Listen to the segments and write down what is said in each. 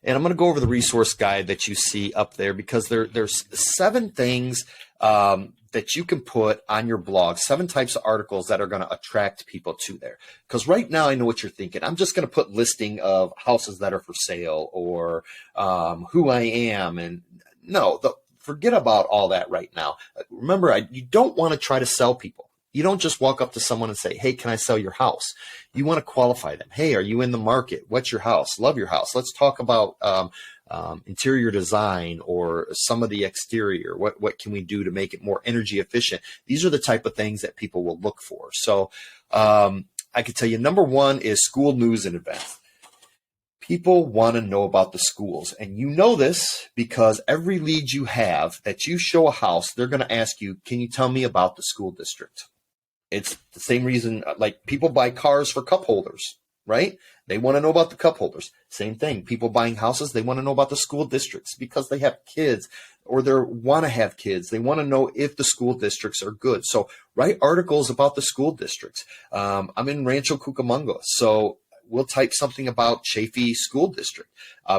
And I'm going to go over the resource guide that you see up there because there's 7 things that you can put on your blog, 7 types of articles that are going to attract people to there. Because right now I know what you're thinking. I'm just going to put listing of houses that are for sale or who I am. And no, forget about all that right now. Remember, you don't want to try to sell people. You don't just walk up to someone and say, hey, can I sell your house? You want to qualify them. Hey, are you in the market? What's your house? Love your house. Let's talk about interior design or some of the exterior. What can we do to make it more energy efficient? These are the type of things that people will look for. So I can tell you, number 1 is school news and events. People want to know about the schools. And you know this because every lead you have that you show a house, they're going to ask you, can you tell me about the school district? It's the same reason, like people buy cars for cup holders, right? They want to know about the cup holders. Same thing. People buying houses, they want to know about the school districts because they have kids or they want to have kids. They want to know if the school districts are good. So write articles about the school districts. I'm in Rancho Cucamonga, so we'll type something about Chaffee School District.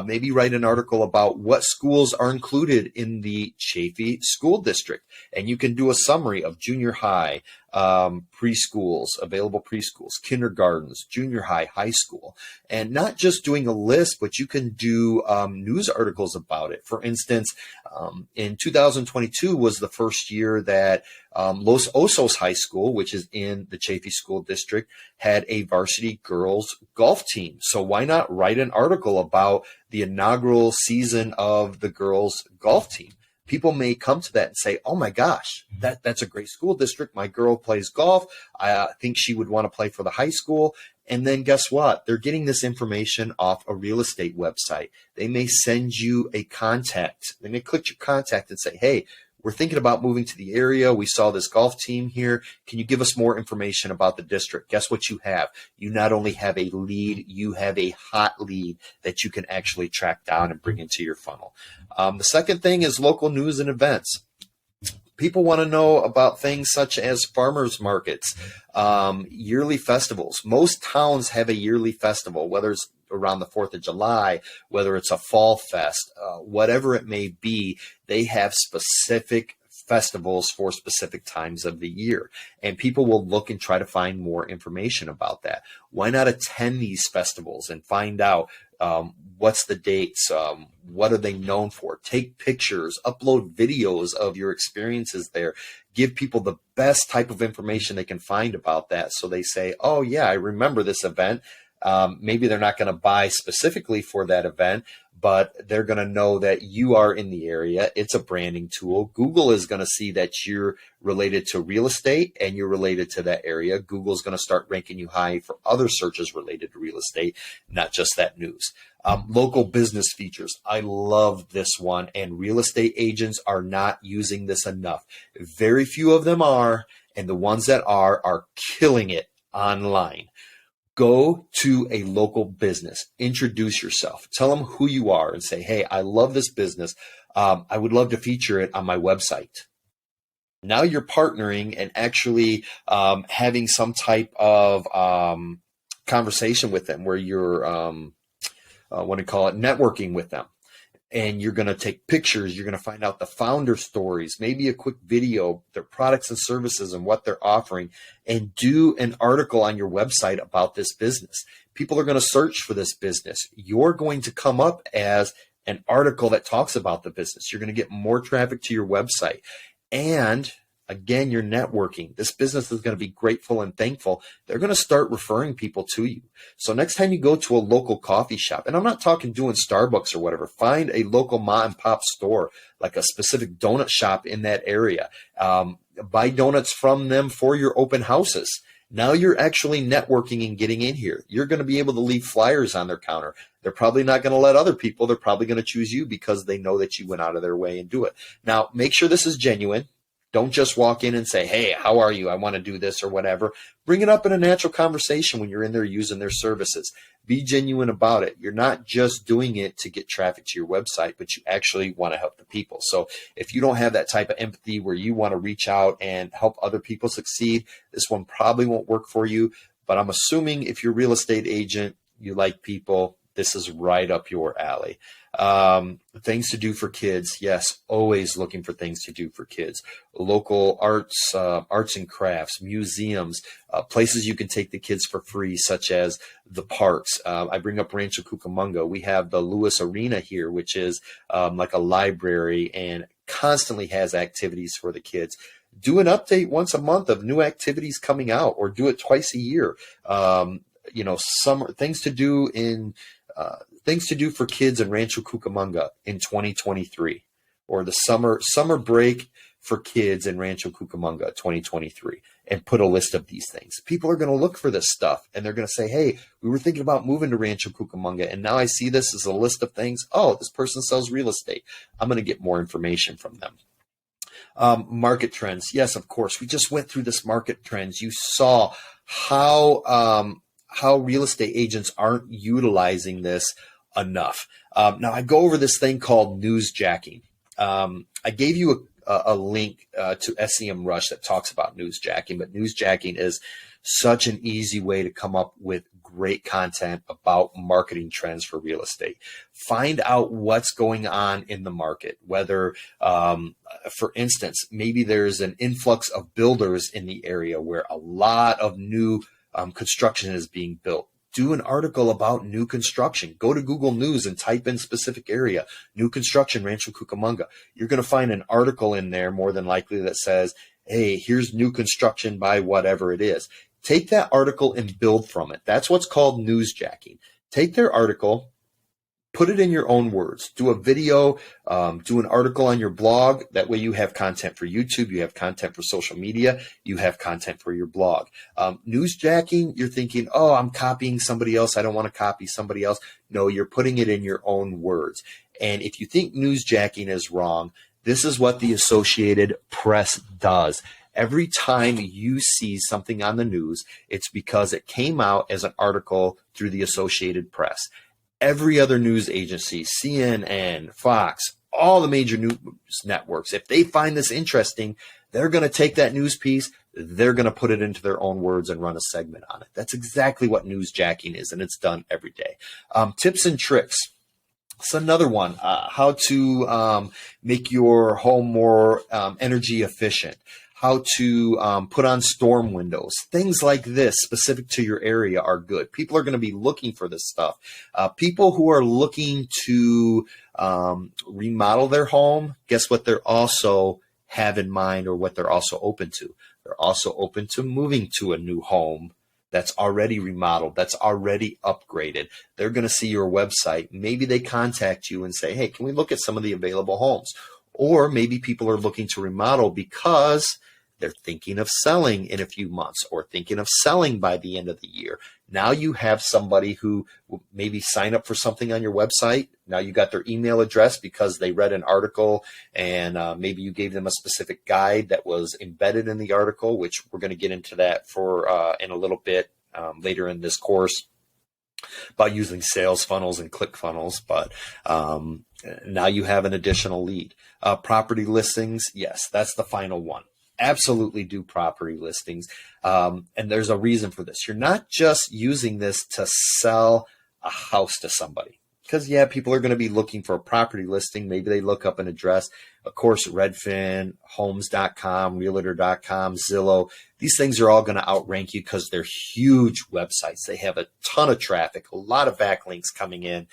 Maybe write an article about what schools are included in the Chaffee School District. And you can do a summary of junior high, preschools, available preschools, kindergartens, junior high, high school. And not just doing a list, but you can do news articles about it. For instance, in 2022 was the first year that Los Osos High School, which is in the Chaffee School District, had a varsity girls golf team. So why not write an article about the inaugural season of the girls golf team? People may come to that and say, oh my gosh, that's a great school district. My girl plays golf. I think she would want to play for the high school. And then guess what? They're getting this information off a real estate website. They may send you a contact. They may click your contact and say, hey, we're thinking about moving to the area. We saw this golf team here. Can you give us more information about the district? Guess what you have? You not only have a lead, you have a hot lead that you can actually track down and bring into your funnel. The second thing is local news and events. People want to know about things such as farmers markets, yearly festivals. Most towns have a yearly festival, whether it's around the 4th of July, whether it's a fall fest, whatever it may be, they have specific festivals for specific times of the year. And people will look and try to find more information about that. Why not attend these festivals and find out what's the dates, what are they known for? Take pictures, upload videos of your experiences there. Give people the best type of information they can find about that so they say, oh yeah, I remember this event. Maybe they're not going to buy specifically for that event, but they're going to know that you are in the area. It's a branding tool. Google is going to see that you're related to real estate and you're related to that area. Google's going to start ranking you high for other searches related to real estate, not just that news. Local business features. I love this one, and real estate agents are not using this enough. Very few of them are, and the ones that are killing it online. Go to a local business, introduce yourself, tell them who you are and say, hey, I love this business. I would love to feature it on my website. Now you're partnering and actually having some type of conversation with them where you're, networking with them. And you're going to take pictures. You're going to find out the founder stories, maybe a quick video, their products and services and what they're offering, and do an article on your website about this business. People are going to search for this business. You're going to come up as an article that talks about the business. You're going to get more traffic to your website. And again, you're networking. This business is going to be grateful and thankful. They're going to start referring people to you. So next time you go to a local coffee shop, and I'm not talking doing Starbucks or whatever, find a local mom and pop store, like a specific donut shop in that area. Buy donuts from them for your open houses. Now you're actually networking and getting in here. You're going to be able to leave flyers on their counter. They're probably not going to let other people. They're probably going to choose you because they know that you went out of their way and do it. Now, make sure this is genuine. Don't just walk in and say, hey, how are you? I want to do this or whatever. Bring it up in a natural conversation when you're in there using their services. Be genuine about it. You're not just doing it to get traffic to your website, but you actually want to help the people. So if you don't have that type of empathy where you want to reach out and help other people succeed, this one probably won't work for you. But I'm assuming if you're a real estate agent, you like people, this is right up your alley. Things to do for kids. Yes, always looking for things to do for kids. Local arts, arts and crafts, museums, places you can take the kids for free, such as the parks. I bring up Rancho Cucamonga. We have the Lewis Arena here, which is like a library and constantly has activities for the kids. Do an update once a month of new activities coming out, or do it twice a year. Summer things to do in things to do for kids in Rancho Cucamonga in 2023, or the summer break for kids in Rancho Cucamonga 2023, and put a list of these things. People are going to look for this stuff, and they're going to say, hey, we were thinking about moving to Rancho Cucamonga, and now I see this as a list of things. Oh, this person sells real estate. I'm going to get more information from them. Market trends. Yes, of course. We just went through this market trends. You saw how real estate agents aren't utilizing this enough. Now I go over this thing called newsjacking. I gave you a link to SEMrush that talks about newsjacking, but newsjacking is such an easy way to come up with great content about marketing trends for real estate. Find out what's going on in the market, whether, for instance, maybe there's an influx of builders in the area where a lot of new construction is being built. Do an article about new construction. Go to Google News and type in specific area, new construction, Rancho Cucamonga. You're going to find an article in there more than likely that says, hey, here's new construction by whatever it is. Take that article and build from it. That's what's called newsjacking. Take their article, put it in your own words. Do a video, do an article on your blog. That way you have content for YouTube, you have content for social media, you have content for your blog. Newsjacking, you're thinking, oh, I'm copying somebody else. I don't want to copy somebody else. No, you're putting it in your own words. And if you think newsjacking is wrong, this is what the Associated Press does. Every time you see something on the news, it's because it came out as an article through the Associated Press. Every other news agency, CNN, Fox, all the major news networks, if they find this interesting, they're going to take that news piece, they're going to put it into their own words and run a segment on it. That's exactly what newsjacking is, and it's done every day. Tips and tricks. It's another one, how to make your home more energy efficient. How to put on storm windows. Things like this specific to your area are good. People are going to be looking for this stuff. People who are looking to remodel their home, guess what they're also have in mind, or what they're also open to? They're also open to moving to a new home that's already remodeled, that's already upgraded. They're going to see your website. Maybe they contact you and say, hey, can we look at some of the available homes? Or maybe people are looking to remodel because they're thinking of selling in a few months, or thinking of selling by the end of the year. Now you have somebody who will maybe sign up for something on your website. Now you got their email address because they read an article, and maybe you gave them a specific guide that was embedded in the article, which we're going to get into that for in a little bit later in this course, about using sales funnels and click funnels. But now you have an additional lead. Property listings. Yes, that's the final one. Absolutely do property listings. And there's a reason for this. You're not just using this to sell a house to somebody. Because, yeah, people are going to be looking for a property listing. Maybe they look up an address. Of course, Redfin, Homes.com, Realtor.com, Zillow. These things are all going to outrank you because they're huge websites. They have a ton of traffic, a lot of backlinks coming in.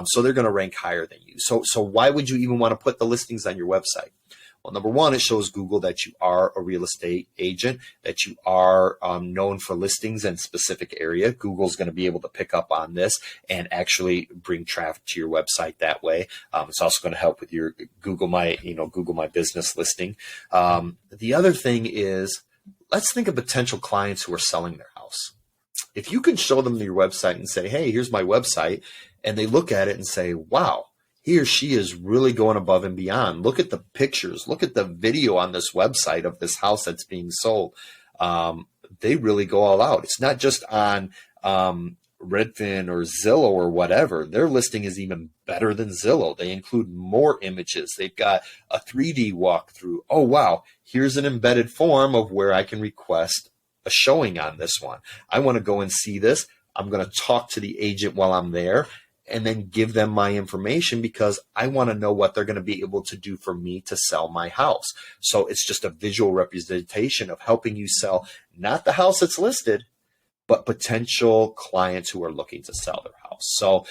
So they're going to rank higher than you. So why would you even want to put the listings on your website? Well, number one, it shows Google that you are a real estate agent, that you are known for listings in a specific area. Google's going to be able to pick up on this and actually bring traffic to your website that way. It's also going to help with your Google My Business listing. The other thing is, let's think of potential clients who are selling their house. If you can show them your website and say, hey, here's my website, and they look at it and say, wow, he or she is really going above and beyond. Look at the pictures. Look at the video on this website of this house that's being sold. They really go all out. It's not just on Redfin or Zillow or whatever. Their listing is even better than Zillow. They include more images. They've got a 3D walkthrough. Oh, wow. Here's an embedded form of where I can request a showing on this one. I want to go and see this. I'm going to talk to the agent while I'm there. and then give them my information because I want to know what they're going to be able to do for me to sell my house. So it's just a visual representation of helping you sell not the house that's listed, but potential clients who are looking to sell their house. So